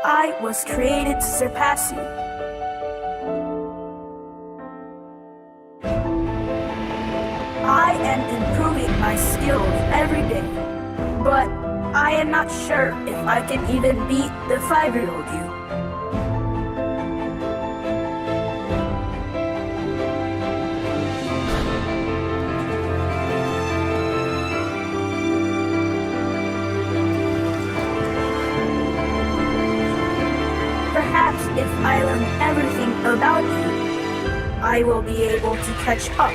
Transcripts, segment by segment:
I was created to surpass you. I am improving my skills every day, but I am not sure if I can even beat the 5-year-old you. Perhaps if I learn everything about you, I will be able to catch up.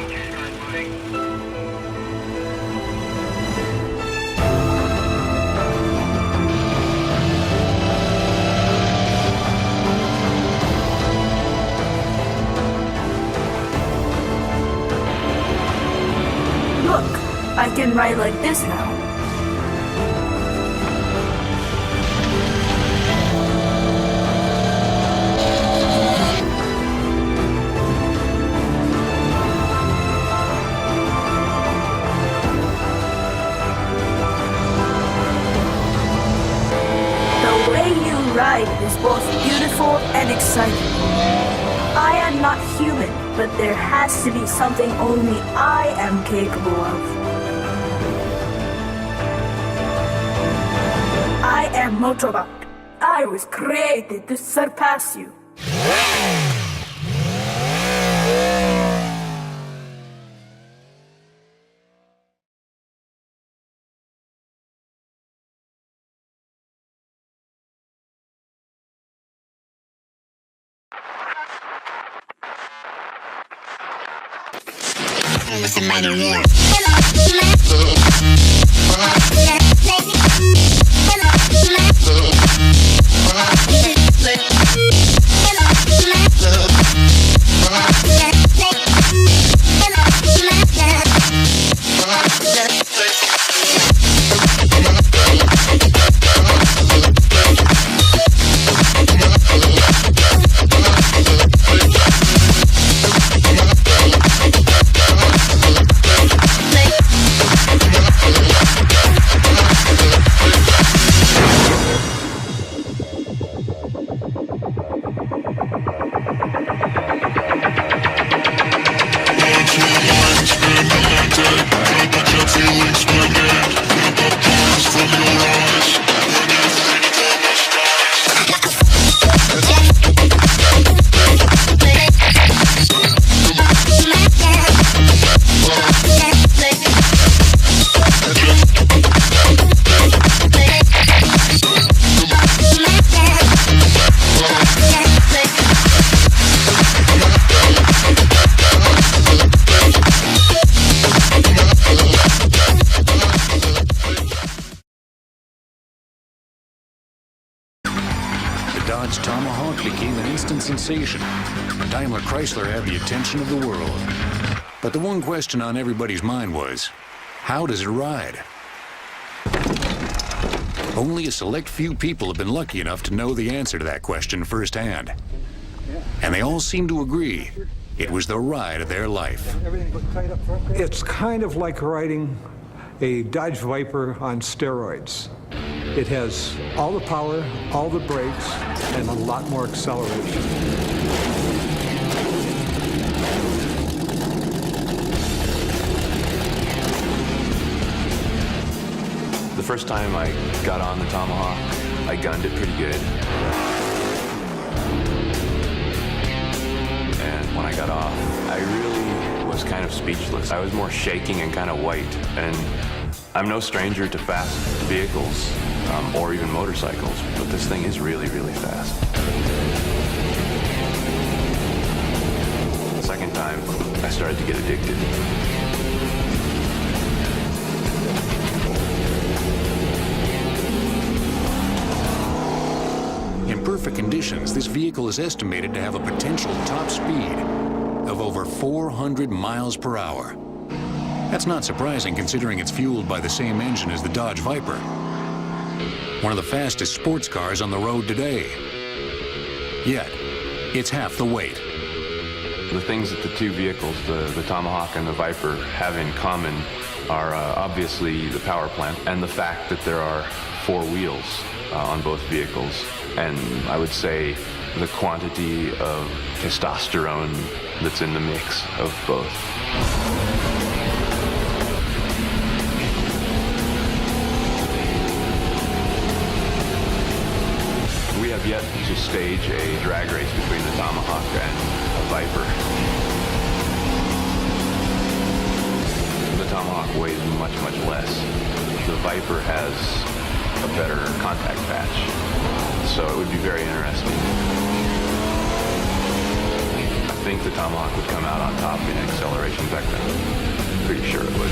Look, I can ride like this now. The way you ride is both beautiful and exciting. I am not human, but there has to be something only I am capable of. I am Motobot. I was created to surpass you. Dodge Tomahawk became an instant sensation. Daimler Chrysler had the attention of the world. But the one question on everybody's mind was, how does it ride? Only a select few people have been lucky enough to know the answer to that question firsthand. And they all seem to agree it was the ride of their life. It's kind of like riding a Dodge Viper on steroids. It has all the power, all the brakes, and a lot more acceleration. The first time I got on the Tomahawk, I gunned it pretty good. And when I got off, I really was kind of speechless. I was more shaking and kind of white. And I'm no stranger to fast vehicles, or even motorcycles, but this thing is really, really fast. The second time, I started to get addicted. In perfect conditions, this vehicle is estimated to have a potential top speed of over 400 miles per hour. That's not surprising considering it's fueled by the same engine as the Dodge Viper, one of the fastest sports cars on the road today. Yet, it's half the weight. The things that the two vehicles, the Tomahawk and the Viper, have in common are obviously the power plant and the fact that there are 4 wheels on both vehicles. and I would say the quantity of testosterone that's in the mix of both. We have yet to stage a drag race between the Tomahawk and a Viper. The Tomahawk weighs much, much less. The Viper has a better contact patch, so it would be very interesting. I think the Tomahawk would come out on top in acceleration vector. Pretty sure it would.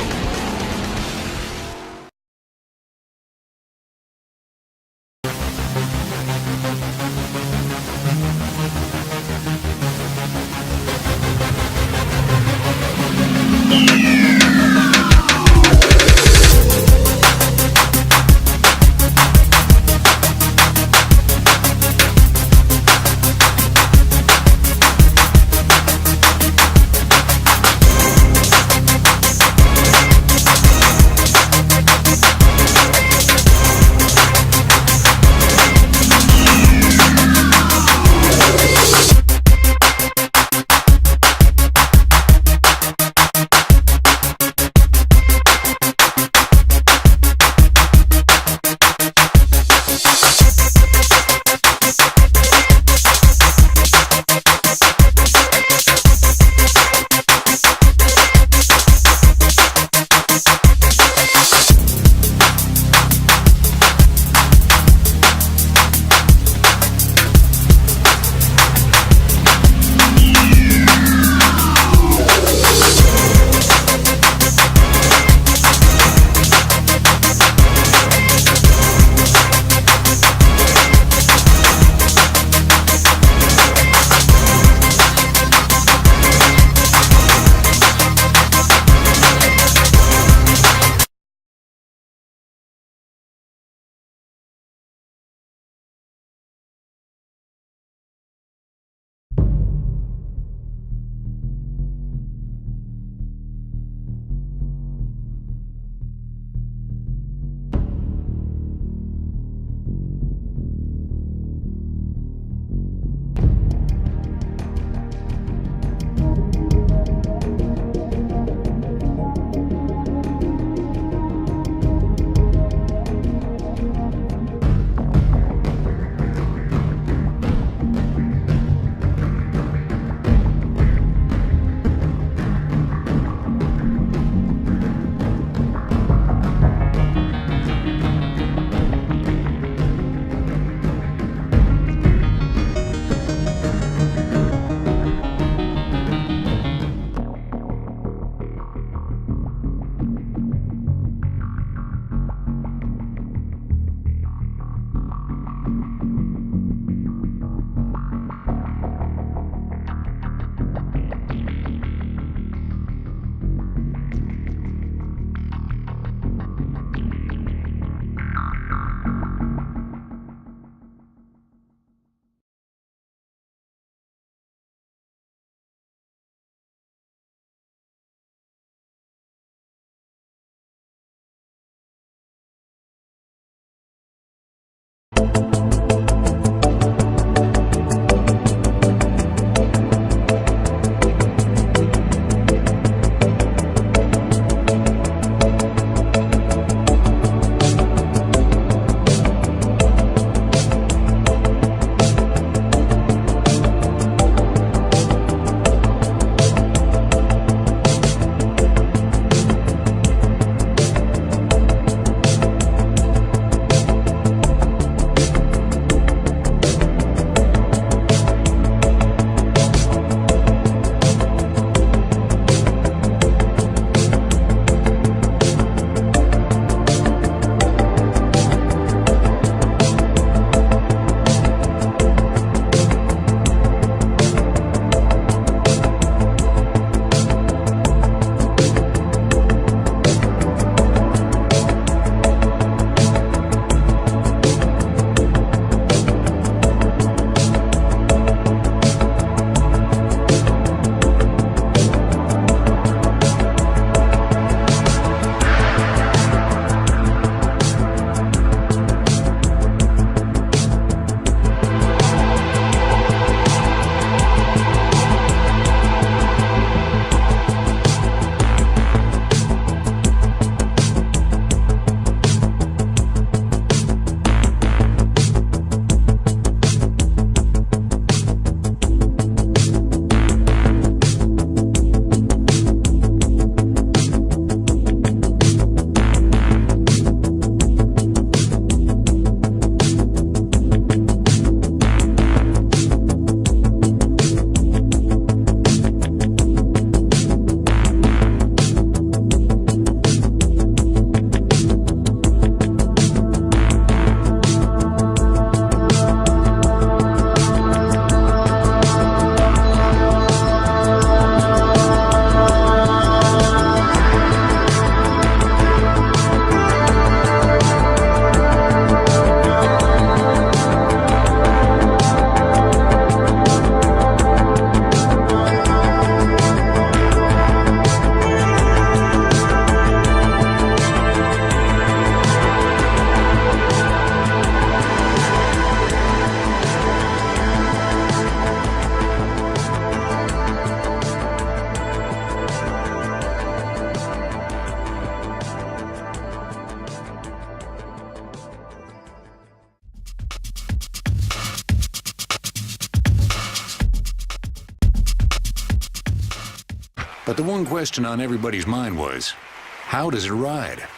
But the one question on everybody's mind was, how does it ride?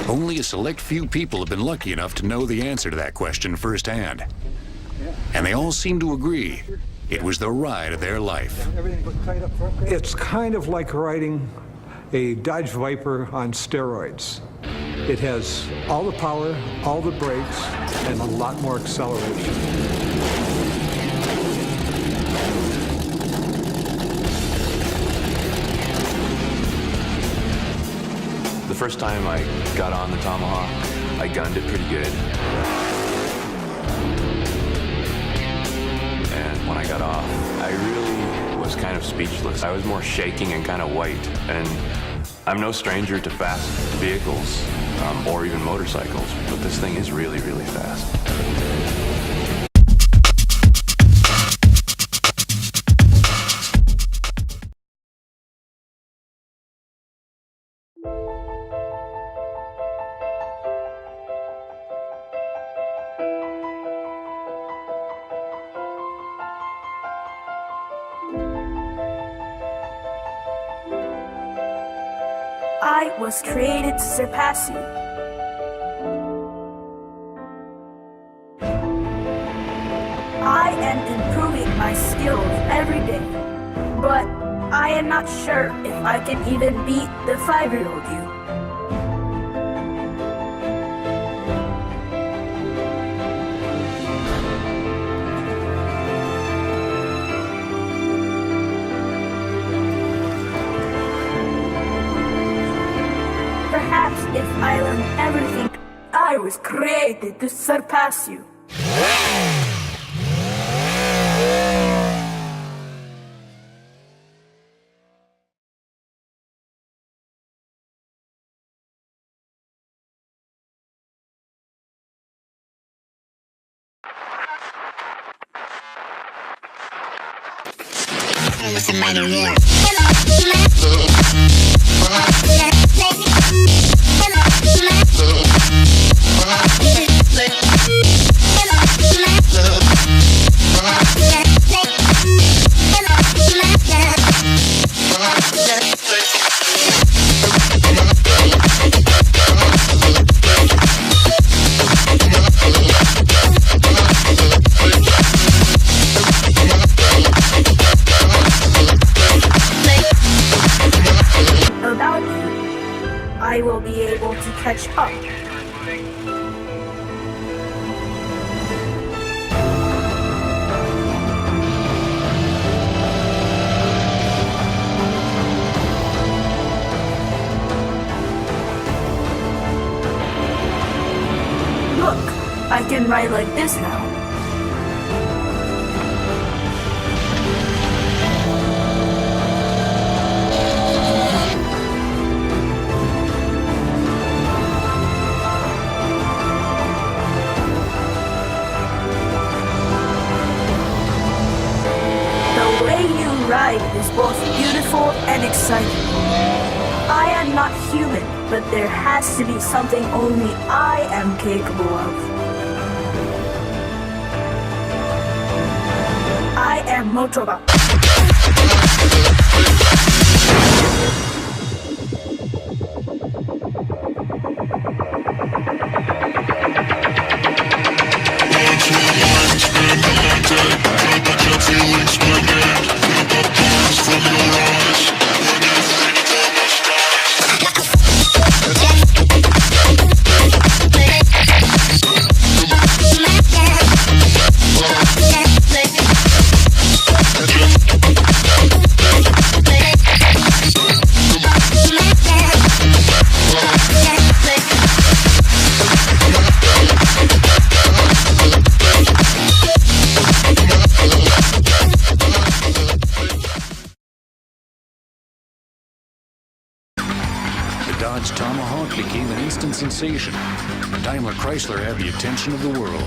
Only a select few people have been lucky enough to know the answer to that question firsthand. And they all seem to agree it was the ride of their life. It's kind of like riding a Dodge Viper on steroids. It has all the power, all the brakes, and a lot more acceleration. The first time I got on the Tomahawk, I gunned it pretty good. And when I got off, I really was kind of speechless. I was more shaking and kind of white. And I'm no stranger to fast vehicles, or even motorcycles, but this thing is really, really fast. I was created to surpass you. I am improving my skills every day, but I am not sure if I can even beat the 5-year-old you. Perhaps if I learn everything, I was created to surpass you. Without you, I will be able to catch up. Look, I can ride like this now. The way you ride is both beautiful and exciting. I am not human, but there has to be something only I am capable of. I am Motos. The Dodge Tomahawk became an instant sensation. Daimler Chrysler had the attention of the world.